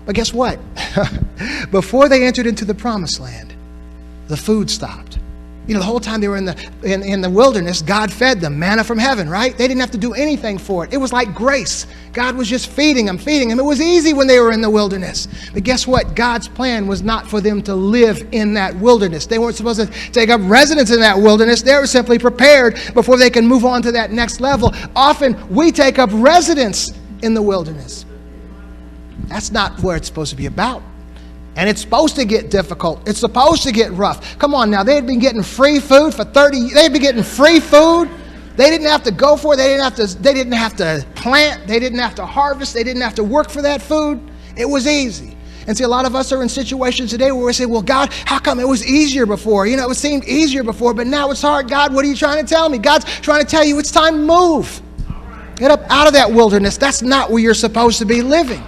But guess what? Before they entered into the promised land, the food stopped. You know, the whole time they were in the wilderness, God fed them manna from heaven, right? They didn't have to do anything for it. It was like grace. God was just feeding them. It was easy when they were in the wilderness. But guess what? God's plan was not for them to live in that wilderness. They weren't supposed to take up residence in that wilderness. They were simply prepared before they can move on to that next level. Often we take up residence in the wilderness. That's not where it's supposed to be about. And it's supposed to get difficult. It's supposed to get rough. Come on now, they had been getting free food for 30 years. They had been getting free food. They didn't have to go for it. They didn't have to plant. They didn't have to harvest. They didn't have to work for that food. It was easy. And see, a lot of us are in situations today where we say, well, God, how come it was easier before? You know, it seemed easier before, but now it's hard. God, what are you trying to tell me? God's trying to tell you it's time to move. Get up out of that wilderness. That's not where you're supposed to be living.